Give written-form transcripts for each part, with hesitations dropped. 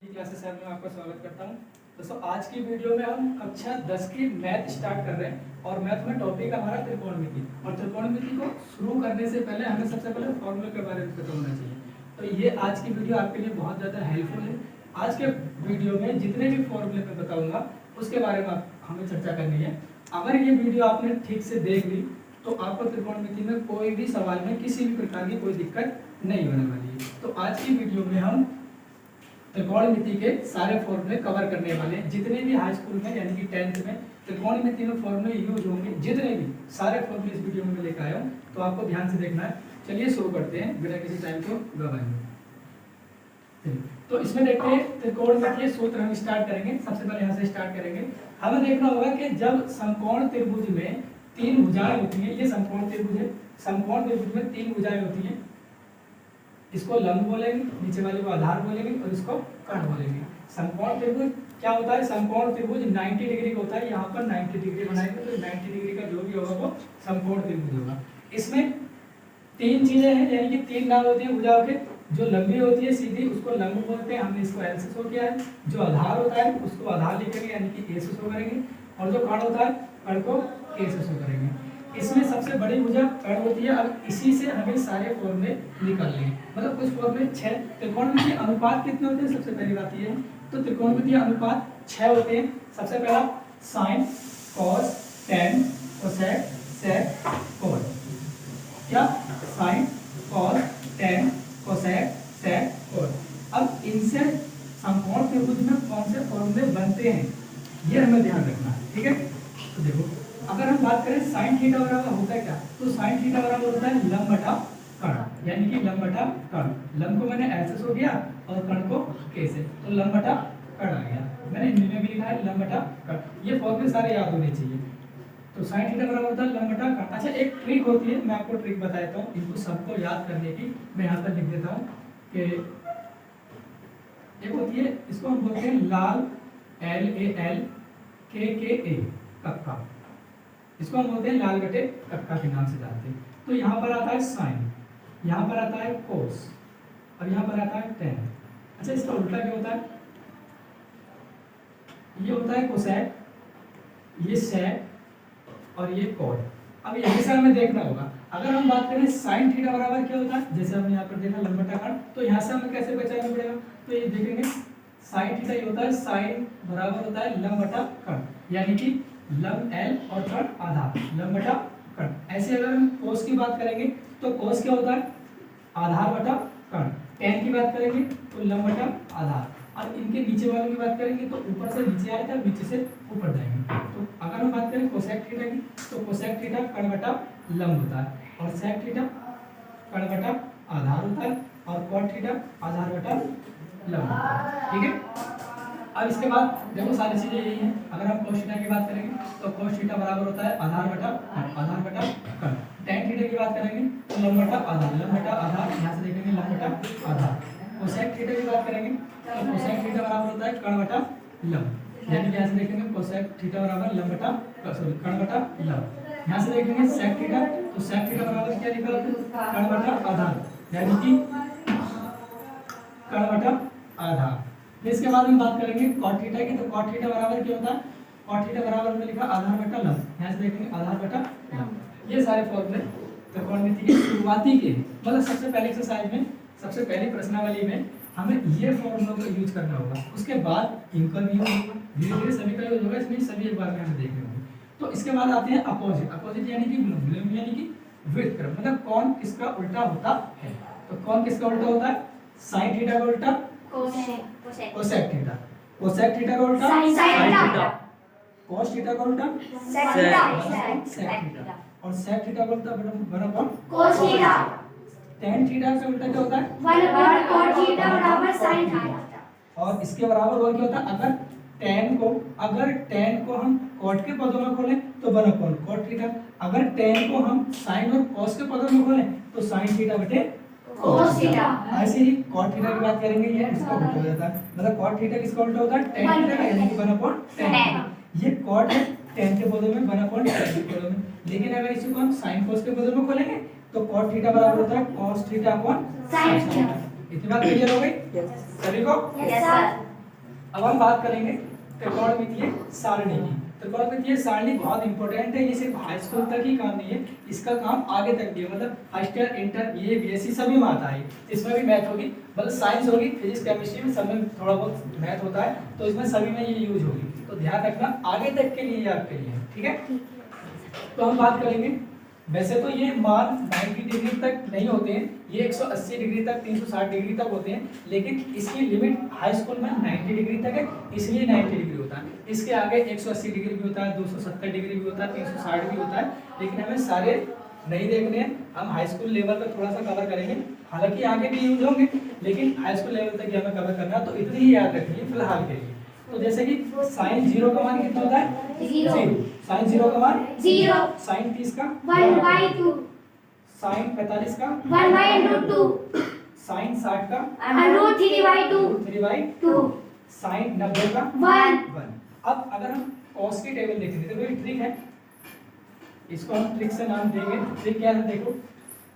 Classes में आपका स्वागत करता हूं। दोस्तों आज की वीडियो में हम कक्षा 10 की मैथ स्टार्ट कर रहे हैं और मैथ में टॉपिक हमारा त्रिकोणमिति। और त्रिकोणमिति को शुरू करने से पहले हमें सबसे पहले फॉर्मूले के बारे में पता होना चाहिए। तो ये आज की वीडियो आपके लिए बहुत ज़्यादा हेल्पफुल है। आज के वीडियो में जितने भी फॉर्मूले मैं बताऊँगा उसके बारे में हमें चर्चा करनी है। अगर ये वीडियो आपने ठीक से देख ली तो आपको त्रिकोणमिति में कोई भी सवाल में किसी भी प्रकार की कोई दिक्कत नहीं होने वाली है। तो आज की वीडियो में हम त्रिकोणमिति के सारे फॉर्मूले कवर करने वाले हैं। जितने भी हाई स्कूल में यानी कि 10th में त्रिकोणमिति में फॉर्मूले यूज होंगे, जितने भी सारे फॉर्मूले इस वीडियो में लेकर आया हूं, तो आपको ध्यान से देखना है। चलिए शुरू करते हैं बिना किसी टाइम को गवाए। तो इसमें देखते हैं त्रिकोणमितीय सूत्र हम स्टार्ट करेंगे। सबसे पहले यहाँ से स्टार्ट करेंगे। हमें देखना होगा कि जब समकोण त्रिभुज में तीन भुजाएं होती हैं, ये समकोण त्रिभुज है, समकोण त्रिभुज में तीन भुजाएं होती हैं, इसको लंब बोलेंगे, नीचे वाले को आधार बोलेंगे और इसको कर्ण बोलेंगे। समकोण त्रिभुज क्या होता है? समकोण त्रिभुज 90 डिग्री का होता है। यहाँ पर 90 डिग्री बनाएंगे तो 90 डिग्री का जो भी होगा वो समकोण त्रिभुज होगा। इसमें तीन चीजें हैं, यानी कि तीन नाम होती है भुजाओं के। जो लंबी होती है सीधी उसको लंब बोलते हैं, हमने इसको एल से शो किया है। जो आधार होता है उसको आधार लिखेंगे यानी कि ए से शो करेंगे, और जो कर्ण होता है कर्ण को के से शो करेंगे। इसमें सबसे बड़ी भुजा कर्ण होती है। अब इसी से हमें सारे फॉर्मूले निकालने हैं, मतलब कुछ फॉर्मूले 6। त्रिकोणमितीय अनुपात कितने होते हैं? सबसे पहली बात ये है, तो त्रिकोणमितीय अनुपात 6 होते हैं। सबसे पहला साइन, कॉस, टेन, कोसेक, सेक, कोण। क्या? साइन, कॉस, टेन, कोसेक, सेक, कोण। अब इनसे समकोण त्रिभुज में कौन से फॉर्मूले बनते हैं ये हमें ध्यान रखना है, ठीक है। तो देखो, अगर हम बात करें साइन थीटा बराबर होता है क्या, तो साइन थीटा बराबर होता है लंब बटा कर्ण, यानी कि लंब बटा कर्ण। लंब को मैंने ऐसे शो किया और कर्ण को के से, तो लंब बटा कर्ण आ गया। मैंने हिंदी में भी लिखा है लंब बटा कर्ण। ये फॉर्मूले सारे याद होने चाहिए। तो साइन थीटा बराबर होता है लंब बटा कर्ण। अच्छा, एक ट्रिक होती है, मैं आपको ट्रिक बताता हूँ इनको सबको याद करने की। मैं यहाँ पर लिख देता हूँ कि एक होती है, इसको हम बोलते हैं लाल, LAL, KKA, कक्का। इसको हम बोलते हैं लाल बटे कक्का के नाम से जानते हैं। तो यहाँ पर आता है साइन, यहाँ पर आता है कोस और यहाँ पर आता है टेन। अच्छा, इसका उल्टा क्या होता है? ये होता है कोसेक, ये सेक और ये कोण। अब यहीं से हमें देखना होगा, अगर हम बात करें साइन थीटा बराबर क्या होता है, जैसे हमने यहाँ पर देखा लंब बटा कर्ण, तो यहाँ से हमें कैसे पहचानना पड़ेगा? तो ये देखेंगे साइन थीटा ये होता है, साइन बराबर होता है लंब बटा कर्ण, यानी कि लंब L और कर्ण आधार, लंब बटा कर्ण। ऐसे अगर हम कोस की बात करेंगे तो कोस क्या होता है? आधार बटा कर्ण। टेन की बात करेंगे तो लंब बटा आधार। और इनके नीचे वालों की बात करेंगे तो ऊपर से नीचे आएगा, नीचे से ऊपर जाएंगे। तो अगर हम बात करें कोसेक थीटा की, तो कोसेक थीटा कर्ण बटा लंब होता है और सेक थीटा कर्ण बटा आधार होता है और कॉट थीटा आधार बटा लंब होता है, ठीक है। अब इसके बाद देखो सारी चीजें यही हैं। अगर हम कोस थीटा की बात करेंगे तो कोस थीटा बराबर होता है आधार बटा कर्ण। टेन थीटा की बात करेंगे तो लंब बटा आधार, लंब बटा आधार, यहाँ से देखेंगे लंब बटा आधार। कोसेक थीटा की बात करेंगे तो कोसेक थीटा बराबर होता है कर्ण बटा लंब, यानी कि यहाँ से देखेंगे कोसेक थीटा बराबर लंब बटा कर्ण बटा लंब। यहाँ से देखेंगे सेक थीटा, तो सेक थीटा बराबर क्या निकला? कर्ण बटा आधार, यानी कि कर्ण बटा आधार। इसके बाद हम बात करेंगे कॉट थीटा की, तो कॉट थीटा बराबर क्या होता है? कॉट थीटा बराबर में लिखा आधार बटा लंब, यहाँ से देखेंगे आधार बटा लंब। ये सारे फॉर्मूले त्रिकोणमिति के शुरुआती के, मतलब सबसे पहले एक्सरसाइज में, सबसे पहली प्रश्नावली में हमें ये फॉर्मूलों का यूज करना होगा। उसके बाद इनका भी यूज होगा, धीरे धीरे सभी का यूज होगा, इसमें सभी एक बार में हमें देखने होंगे। तो इसके बाद आते हैं अपोजिट। अपोजिट यानी कि विलोम, यानी कि विपरीत क्रम, मतलब कौन किसका उल्टा होता है। तो कौन किसका उल्टा होता है? साइन थीटा का उल्टा कोसेक थीटा, कोसेक थीटा का उल्टा साइन थीटा, कॉस थीटा का उल्टा सेक थीटा, और सेक थीटा का उल्टा बना कौन? Cos theta. टेन थीटा से उल्टा क्या होता है? 1/cot थीटा बराबर sin थीटा। और इसके बराबर और क्या होता है? अगर टेन को हम कॉट के पदों में खोलें तो बना कौन? Cot theta. अगर टेन को हम साइन और कॉस के पदों में खोलें तो साइन थीटा बटे कॉस थीटा। ऐसे ही कॉट थीटा की बात करेंगे, ये इसका उल्टा हो जाता है, मतलब कॉट थीटा किसका उल्टा होता है? टेन थीटा का, यानी कि बना कौन? टेन। ये कॉट है टेन के पदों में, बना कौन? टेन के पदों में। लेकिन अगर इसको हम साइन कॉस के पदों में खोलेंगे तो कॉट थीटा बराबर होता है cos theta upon sin theta. इतनी बात क्लियर हो गई सभी को? Yes sir. अब हम बात करेंगे त्रिकोणमितीय सारणी की। त्रिकोणमितीय सारणी बहुत इंपॉर्टेंट है, ये सिर्फ हाई स्कूल तक ही काम नहीं है, इसका काम आगे तक भी है, मतलब first year, inter, BA, BSc सभी में आता है। इसमें भी मैथ होगी, मतलब साइंस होगी, फिजिक्स, केमिस्ट्री में सब में थोड़ा बहुत मैथ होता है, तो इसमें सभी में ये यूज होगी, तो ध्यान रखना आगे तक के लिए आपके लिए, ठीक है। तो हम बात करेंगे, वैसे तो ये मान 90 डिग्री तक नहीं होते हैं, ये 180 डिग्री तक, 360 डिग्री तक होते हैं, लेकिन इसकी लिमिट हाई स्कूल में 90 डिग्री तक है, इसलिए 90 डिग्री होता है। इसके आगे 180 डिग्री भी होता है, 270 डिग्री भी होता है, 360 भी होता है, लेकिन हमें सारे नहीं देखने हैं, हम हाई स्कूल लेवल पर थोड़ा सा कवर करेंगे, हालांकि आगे भी यूज होंगे, लेकिन हाई स्कूल लेवल तक हमें कवर करना, तो इतनी ही याद रखनी है फिलहाल के लिए। तो जैसे कि साइन 0 का मान कितना होता है? 0। साइन 0 का मान 0। साइन 30 का 1/2। साइन 45 का 1/√2। साइन 60 का √3/2। 3/2। साइन 90 का 1। अब अगर हम कॉस की टेबल देखेंगे तो ये ट्रिक है, इसको हम ट्रिक से नाम देंगे। ट्रिक क्या है देखो,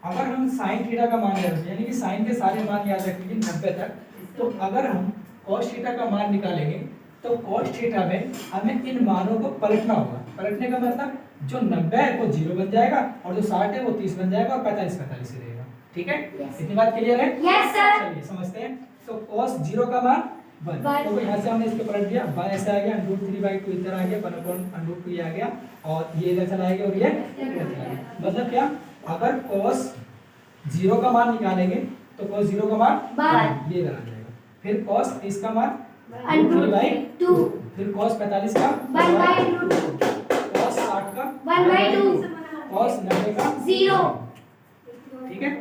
अगर हम साइन थीटा का मान याद रखें, यानी कि साइन के सारे मान याद रखेंगे 90 तक, तो अगर हम कॉस थीटा का मान निकालेंगे तो कॉस थीटा में हमें इन मानों को पलटना होगा। पलटने का मतलब जो 90 है वो 0 बन जाएगा, और जो 60 है वो 30 बन जाएगा, और 45 45 ही रहेगा, ठीक है। इतनी बात क्लियर है? Yes sir. चलिए समझते हैं। तो cos 0 का मान 1, तो यहाँ से हमने इसको पलट दिया, 1 ऐसे आ गया, √3/2 इधर आ गया, 1/√2 ये आ गया, और ये इधर चला गया, और ये इधर चला गया। मतलब क्या, अगर cos 0 का मान निकालेंगे तो cos 0 का मान 1, ये इधर आ जाएगा, फिर cos 30 का मान √3/2, फिर cos 45 का 1/√2, cos 60 का 1/2, cos 90 का 0। ठीक है,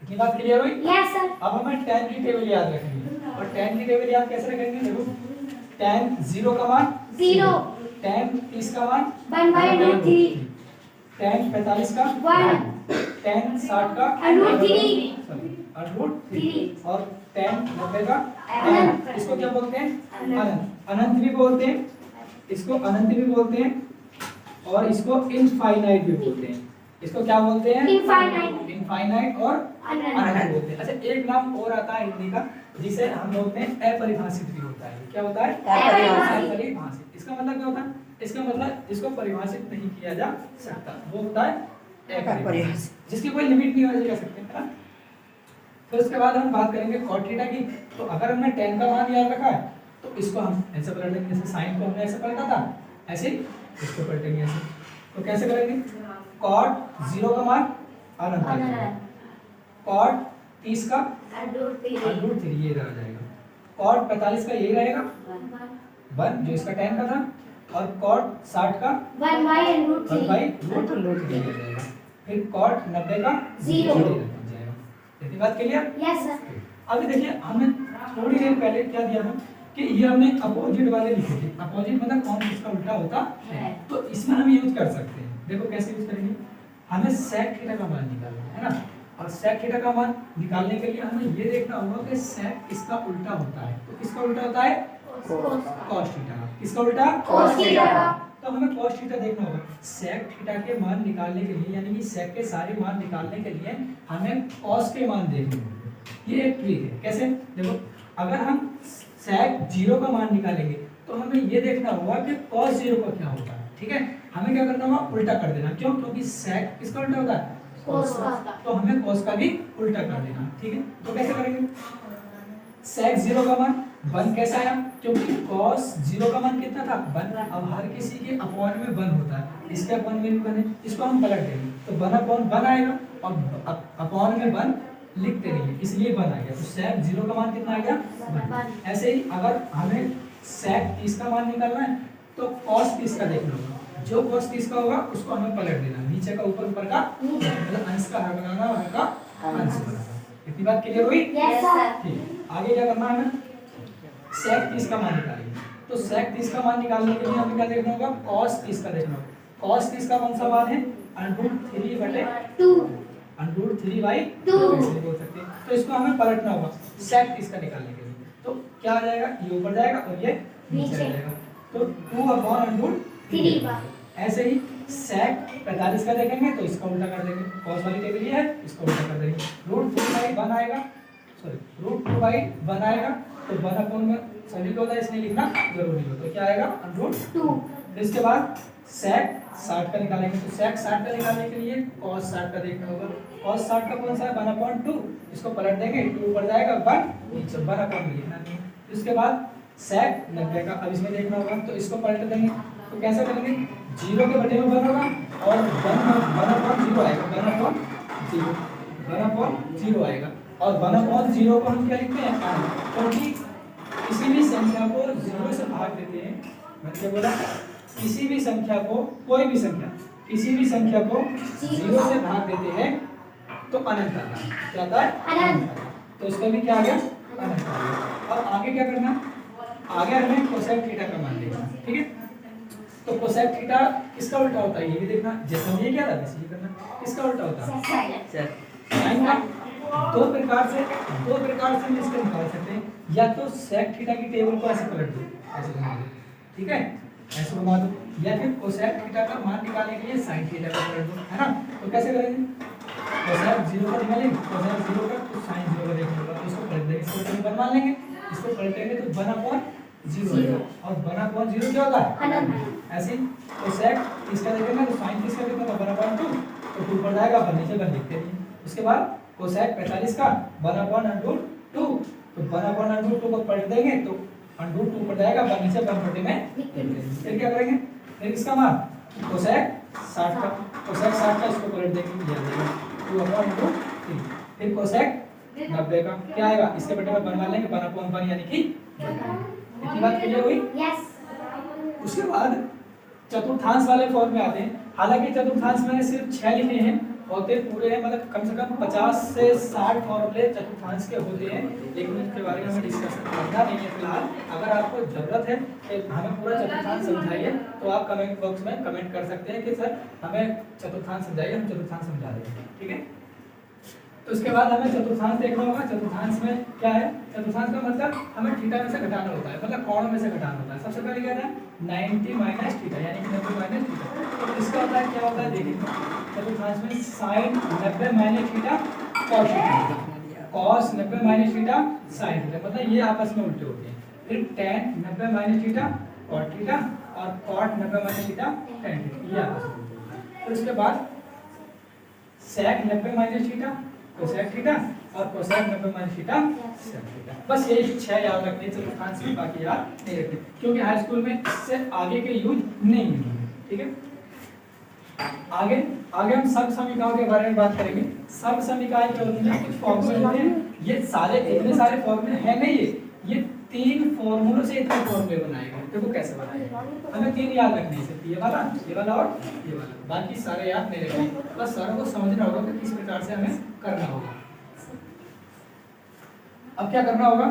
इतनी बात क्लियर हुई? Yes sir. अब हमें tan की टेबल याद रखनी है, और tan की टेबल याद कैसे रखेंगे? देखो, tan 0 का मान 0, tan 30 का मान 1/√3, tan 45 का 1, tan 60 का √3, √3, और tan 90 का अनंत। इसको क्या बोलते हैं? अनंत। अनंत भी बोलते हैं, इसको अनंत भी बोलते हैं, और इसको इनफाइनाइट भी बोलते हैं। इसको क्या बोलते हैं? इनफाइनाइट। इनफाइनाइट और अनंत। अनंत बोलते हैं। अच्छा, एक नाम और आता है हिंदी का, जिसे हम बोलते हैं अपरिभाषित भी होता है। क्या होता है? अपरिभाषित। अपरिभाषित। इसका मतलब क्या होता है? इसका मतलब इसको परिभाषित नहीं किया जा सकता, वो होता है अपरिभाषित, जिसकी कोई लिमिट नहीं हो सकती है ना। फिर उसके बाद हम बात करेंगे cot थीटा की। तो अगर हमने tan का मान याद रखा है तो इसको हम ऐसे पलटेंगे, जैसे sin को हमने ऐसे पलटा था, ऐसे ही इसको पलटेंगे ऐसे। तो कैसे करेंगे? cot 0 का मान अनंत आ जाएगा, cot 30 का √3 ये इधर आ जाएगा, cot 45 का ये रहेगा 1 जो इसका tan का था, और cot 60 का 1/√3, 1/√3 आ जाएगा, फिर cot 90 का 0 हो जाएगा। इतनी बात क्लियर? Yes sir. अभी देखिए, हमने थोड़ी देर पहले क्या दिया था कि ये हमने अपोजिट वाले लिखे थे। अपोजिट मतलब कौन किसका उल्टा होता है, तो इसमें हम यूज कर सकते हैं। देखो कैसे यूज करेंगे, हमें sec थीटा का मान निकालना है ना, और sec थीटा का मान निकालने के लिए हमें ये देखना होगा कि sec इसका उल्टा होता है। तो किसका उल्टा होता है? cos theta. किसका उल्टा? cos थीटा का। तो हमें cos थीटा देखना होगा। sec थीटा के मान निकालने के लिए, यानी कि sec के सारे मान निकालने के लिए हमें cos के मान देखने होंगे। ये एक ट्रिक है। कैसे? देखो, अगर हम sec 0 का मान निकालेंगे तो हमें ये देखना होगा कि cos 0 का क्या होता है। ठीक है, हमें क्या करना होगा? उल्टा कर देना। क्यों? क्योंकि sec किसका उल्टा होता है? cos का। तो हमें cos का भी उल्टा कर देना। ठीक है, तो कैसे करेंगे? sec 0 का मान 1 कैसे आया? क्योंकि cos 0 का मान कितना था? 1। अब हर किसी के अपॉन में 1 होता है, इसके अपॉन में भी 1 है, इसको हम पलट देंगे तो 1/1 आएगा, और अपॉन में 1 लिखते नहीं है, इसलिए 1 आ गया। तो sec 0 का मान कितना आ गया? 1। ऐसे ही अगर हमें sec 30 का मान निकालना है तो cos 30 का देखना होगा। जो cos 30 का होगा उसको हमें पलट देना, नीचे का ऊपर, ऊपर का मतलब अंश का हर बनाना, हर का अंश बनाना। इतनी बात क्लियर हुई? Yes sir. ठीक, आगे क्या करना है हमें? sec 30 का मान निकालेंगे। तो sec 30 का मान निकालने के लिए हमें क्या देखना होगा? cos 30 का देखना होगा। cos 30 का कौन सा मान है? √3/2, √3/2 ऐसे बोल सकते हैं। तो इसको हमें पलटना होगा sec 30 का निकालने के लिए। तो क्या आ जाएगा? ये ऊपर जाएगा और ये नीचे आ जाएगा, तो 2/√3। ऐसे ही sec 45 का देखेंगे तो इसका उल्टा कर देंगे, cos वाली टेबल ये है, इसका उल्टा कर देंगे, √2/1 आएगा, सॉरी √2/1 आएगा, तो 1/√3 सभी को होता है इसलिए लिखना जरूरी हो। तो क्या आएगा अंडर 2 फिर इसके बाद sec 60 का निकालेंगे। तो sec 60 का निकालने के लिए cos 60 का देखना होगा। cos 60 का कौन सा है 1/2, इसको पलट देंगे 2 ऊपर जाएगा 1 नीचे 1/2 लिखना नहीं है। फिर उसके बाद sec 90 का अब इसमें देखना होगा तो इसको पलट देंगे। तो कैसे करेंगे 0 के बटे में 1 होगा और 1/0 आएगा 1/0 आएगा और 1/0 को हम क्या लिखते हैं क्योंकि किसी भी संख्या को 0 से भाग देते हैं। मैंने क्या बोला किसी भी संख्या को कोई भी संख्या किसी भी संख्या को 0 से भाग देते हैं तो अनंत आता है। क्या आता है अनंत। तो इसका भी क्या आ गया अनंत आ गया। और आगे क्या करना आगे हमें कोसेक थीटा का मान लेना ठीक है। तो कोसेक थीटा किसका उल्टा होता है ये भी देखना। जैसे हम ये क्या था वैसे ही करना। किसका उल्टा होता है साइन का। दो प्रकार से हम इसको निकाल सकते हैं। या तो सेक थीटा की टेबल को ऐसे पलट दो ऐसे घुमा दो ठीक है ऐसे घुमा दो या फिर कोसेक थीटा का मान निकालने के लिए साइन थीटा का पलट दो है ना। तो कैसे करेंगे कोसेक 0 का निकालेंगे कोसेक 0 का तो साइन 0 का देखना होगा। तो इसको पलट देंगे इसको टेबल मान लेंगे इसको पलटेंगे तो 1/0 आएगा और 1/0 क्या होगा अनंत। ऐसे कोसेक इसका देखेंगे तो साइन किसका देखना होगा 1/2 तो 2 पर जाएगा पर नीचे 1 लिखते हैं। उसके बाद कोसेक 45 का 1/2 तो 1/2 को पलट देंगे तो √2 पर जाएगा 1 नीचे 1 बटे में। फिर क्या करेंगे फिर इसका मान कोसेक 60 का इसको पलट देंगे ये देगा 2/√3। फिर कोसेक 90 का क्या आएगा इसके बटे में बनवा लेंगे 1/1 यानी कि इतनी बात क्लियर हुई। यस। उसके बाद चतुर्थांश वाले फॉर्म में आते हैं। हालांकि चतुर्थांश मैंने सिर्फ 6 लिखे हैं होते पूरे हैं मतलब कम से कम 50 से 60 फॉर्मूले चतुर्थांश के होते हैं लेकिन उनके बारे में हमें डिस्कशन करना नहीं है फिलहाल। अगर आपको जरूरत है कि हमें पूरा चतुर्थांश समझाइए तो आप कमेंट बॉक्स में कमेंट कर सकते हैं कि सर हमें चतुर्थांश समझाइए हम चतुर्थांश समझा देंगे ठीक है। तो उसके बाद हमें चतुर्थांश देखना होगा। चतुर्थांश में क्या है चतुर्थांश का मतलब हमें थीटा में से घटाना होता है मतलब कोण में से घटाना होता है। सबसे पहले क्या है 90 माइनस थीटा यानी कि 90 माइनस थीटा। तो इसका होता है क्या होता है देखिए चतुर्थांश में sin 90 minus theta cos theta cos 90 minus theta sin theta मतलब ये आपस में उल्टे होते हैं। फिर tan 90 minus theta cot theta और cot 90 minus theta tan theta ये आपस में उल्टे होते हैं। फिर उसके बाद sec 90 minus theta cosec theta और cosec 90 minus theta sec theta. बस ये 6 याद रखने चतुर्थांश में बाकी याद नहीं रखने क्योंकि हाई स्कूल में इससे आगे के यूज नहीं है ठीक है। आगे हम सब समीकरणों के बारे में बात करेंगे। सब समीकरण क्या होते हैं कुछ फॉर्मूले होते हैं। ये सारे इतने सारे फॉर्मूले हैं नहीं ये 3 फॉर्मूलों से इतने फॉर्मूले बनाए गए। देखो कैसे बनाए गए हमें 3 याद रखने हैं सिर्फ ये वाला और ये वाला बाकी सारे याद नहीं रखने। बस सारों को समझना होगा कि किस प्रकार से हमें करना होगा। अब क्या करना होगा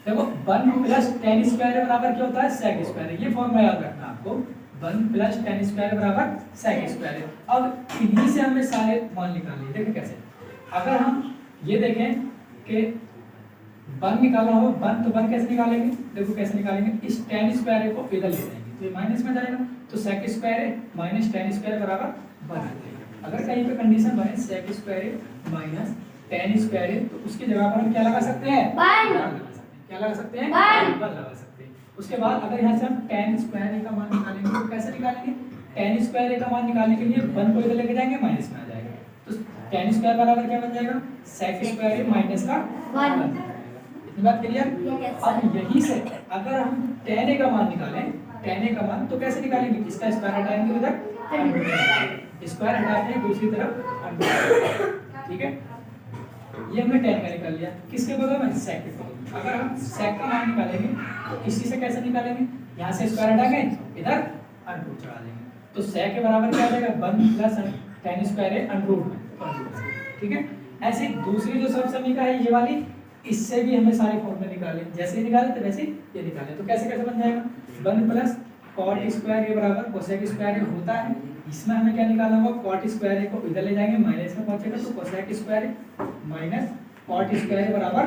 देखो 1 + tan स्क्वायर बराबर क्या होता है sec स्क्वायर। ये फॉर्मूला याद रखना आपको 1 + tan स्क्वायर बराबर sec स्क्वायर। अब इन्हीं से हमें सारे मान निकालने देखो कैसे। अगर हम ये देखें कि 1 निकालना हो 1 तो 1 कैसे निकालेंगे देखो कैसे निकालेंगे इस tan स्क्वायर को इधर ले जाएंगे तो ये माइनस में जाएगा तो sec square minus tan square बराबर 1 आ जाएगा। अगर कहीं पे कंडीशन बने sec square minus tan square तो उसकी जगह पर हम क्या लगा सकते हैं 1 क्या लगा सकते हैं 1 लगा सकते हैं। उसके बाद अगर यहाँ से हम tan स्क्वायर का मान निकालेंगे तो कैसे निकालेंगे tan स्क्वायर का मान निकालने के लिए 1 को इधर लेके जाएंगे माइनस में आ जाएगा तो tan स्क्वायर बराबर क्या बन जाएगा sec स्क्वायर माइनस का 1 इतनी बात क्लियर। अब यहीं से अगर हम tan a का मान निकालें tan a का मान तो कैसे निकालेंगे इसका स्क्वायर हटाएंगे उधर स्क्वायर हटाते हैं दूसरी तरफ ठीक है। ये हमने tan का निकाल लिया किसके बगल में sec के बगल में। अगर हम sec का मान निकालेंगे तो इसी से कैसे निकालेंगे यहाँ से स्क्वायर हटाएंगे इधर √2 चढ़ा देंगे तो sec के बराबर क्या आ जाएगा 1 + tan स्क्वायर √2 ठीक है। ऐसे दूसरी जो सब समीकरण है ये वाली इससे भी हमें सारे फॉर्मूले निकाले जैसे ही निकाले तो वैसे ये निकाले। तो कैसे कैसे बन जाएगा 1 + cot स्क्वायर ये बराबर cosec स्क्वायर होता है। इसमें हमें क्या निकालना होगा cot स्क्वायर को इधर ले जाएंगे माइनस में पहुंचेगा तो cosec square minus cot square बराबर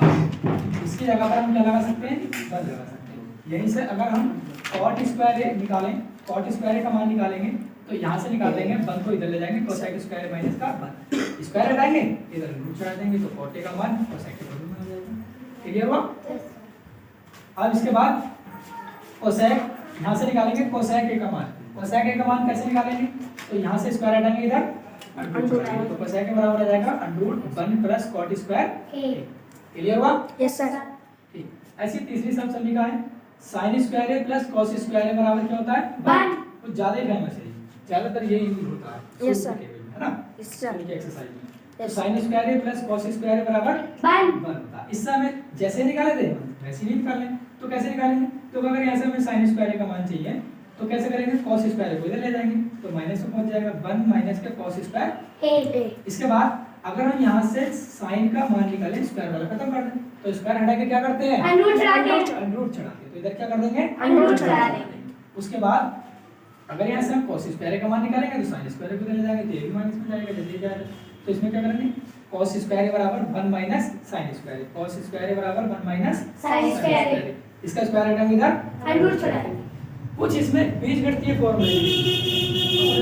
1। इसकी जगह पर हम क्या लगा सकते हैं 1 लगा सकते हैं। यहीं से अगर हम cot स्क्वायर निकालें cot स्क्वायर का मान निकालेंगे तो यहाँ से निकाल देंगे 1 को इधर ले जाएंगे cosec स्क्वायर माइनस का 1 स्क्वायर हटाएंगे इधर रूट चढ़ा देंगे तो cot का मान cosec के बराबर आ जाएगा। क्लियर हुआ। अब इसके बाद कोसेक यहाँ से निकालेंगे कोसेक ए का मान। कोसेक ए का मान कैसे निकालेंगे? तो यहाँ से स्क्वायर हटाएंगे इधर तो कोसेक के बराबर आ जाएगा √1 प्लस कॉट स्क्वायर ए। क्लियर हुआ? Yes sir. ठीक। ऐसी तीसरी सब समीकरण है sin स्क्वायर ए प्लस cos स्क्वायर ए बराबर क्या होता है? 1। कुछ ज्यादा ही फेमस है, ज्यादातर ये यूज होता है। Yes sir. है ना? Yes sir. इनके एक्सरसाइज में तो Yes. sin स्क्वायर ए प्लस cos स्क्वायर ए बराबर 1 होता है। इससे हमें जैसे निकाले थे वैसे ही निकाल लें। तो कैसे निकालेंगे? तो अगर यहाँ से हमें sin स्क्वायर ए का मान चाहिए तो कैसे करेंगे? cos स्क्वायर को इधर ले जाएंगे तो माइनस में पहुंच जाएगा 1 माइनस का cos स्क्वायर ए। इसके बाद अगर हम यहाँ से sin का मान निकालें स्क्वायर वाला खत्म कर दें तो स्क्वायर हटा के क्या करते हैं? अंडर रूट चढ़ा के अंडर चढ़ा के तो इधर क्या कर देंगे? अंडर रूट चढ़ा देंगे। उसके बाद अगर यहाँ से हम cos स्क्वायर का मान निकालेंगे तो sin स्क्वायर को ले जाएंगे तो ये भी माइनस में जाएगा जल्दी जाएगा। तो इसमें क्या करेंगे? cos स्क्वायर बराबर 1 minus sin square. cos square बराबर 1 माइनस sin स्क्वायर। इसका स्क्वायर हटाएंगे इधर अंडर रूट चढ़ा देंगे। कुछ इसमें बीजगणितीय फॉर्मूले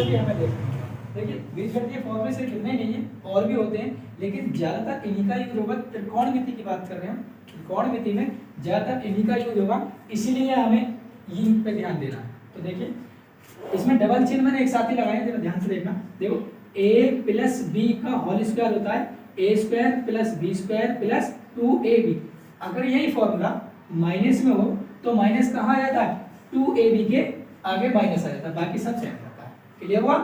भी हमें देखना होगा। देखिए बीजगणितीय फॉर्मूले से कितने नहीं है और भी होते हैं लेकिन ज्यादातर इन्हीं का यूज होगा। त्रिकोणमिति की बात कर रहे हैं हम, त्रिकोणमिति में ज्यादातर इन्हीं का यूज होगा, इसीलिए हमें इन पे ध्यान देना है। तो देखिए इसमें डबल चिन्ह मैंने एक साथ ही लगाए, जरा ध्यान से देखना। देखो a प्लस b का होल स्क्वायर होता है a square plus b square plus 2ab। अगर यही फॉर्मूला माइनस में हो तो माइनस कहाँ आ जाता है? 2ab के आगे माइनस आ जाता है, बाकी सब सेम रहता है। क्लियर हुआ?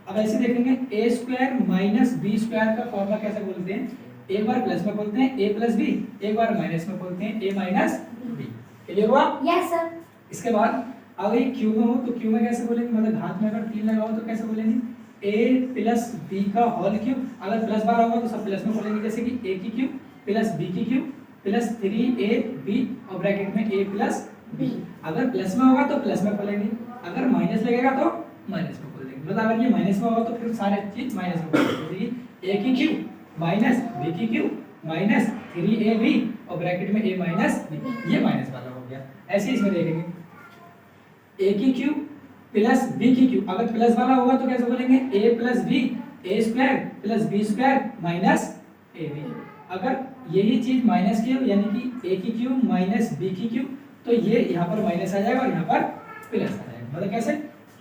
अब ऐसे देखेंगे a square minus b square का फॉर्मूला कैसे बोलते हैं? एक बार प्लस में बोलते हैं a प्लस b, एक बार माइनस में बोलते हैं a माइनस b। क्लियर हुआ? Yes sir. इसके बाद अगर ये क्यू में हो तो क्यू में कैसे बोलेंगे? मतलब घात में अगर 3 लगाओ तो कैसे बोलेंगे? a प्लस b का होल क्यूब। अगर प्लस वाला होगा तो सब प्लस में बोलेंगे, जैसे कि a की क्यूब प्लस b की क्यूब प्लस 3ab और ब्रैकेट में a प्लस b। अगर प्लस में होगा तो प्लस में बोलेंगे, अगर माइनस लगेगा तो माइनस में बोल देंगे। मतलब अगर ये माइनस में होगा तो फिर सारे चीज माइनस में बोल देंगे, जैसे कि a की क्यूब माइनस b की क्यूब माइनस 3ab और ब्रैकेट में a माइनस b। ये माइनस वाला हो गया। ऐसे इसमें देखेंगे a की क्यूब प्लस b की क्यूब। अगर प्लस वाला होगा तो कैसे बोलेंगे? a plus b a square plus b square minus ab। अगर यही चीज माइनस की हो यानी कि a की क्यूब माइनस b की क्यूब तो ये यहाँ पर माइनस आ जाएगा और यहाँ पर प्लस आ जाएगा। मतलब कैसे?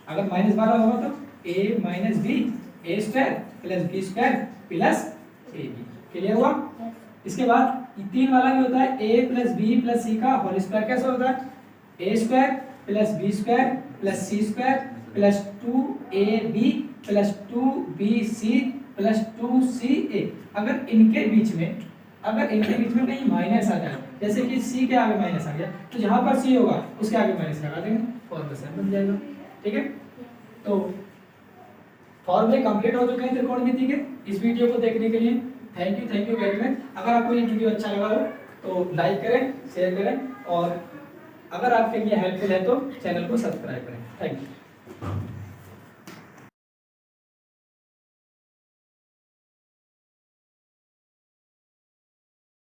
अगर माइनस वाला होगा तो a minus b a square plus b square plus ab। Clear हुआ? इसके बाद 3 वाला भी होता है a plus b plus c का होल स्क्वायर। कैसे होता है? a square plus b square plus c square plus 2ab plus 2bc plus 2ca। अगर इनके बीच में कहीं माइनस आ जाए, जैसे कि c के आगे माइनस आ गया तो जहां पर c होगा उसके आगे माइनस लगा देंगे, फॉर्मूला सेम बन जाएगा। ठीक है, तो फॉर्मूले कंप्लीट हो चुके हैं त्रिकोणमिति के। इस वीडियो को देखने के लिए थैंक यू वेरी मच। अगर आपको ये वीडियो अच्छा लगा हो तो लाइक करें, शेयर करें और अगर आपके लिए हेल्पफुल है तो चैनल को सब्सक्राइब करें। Thank you.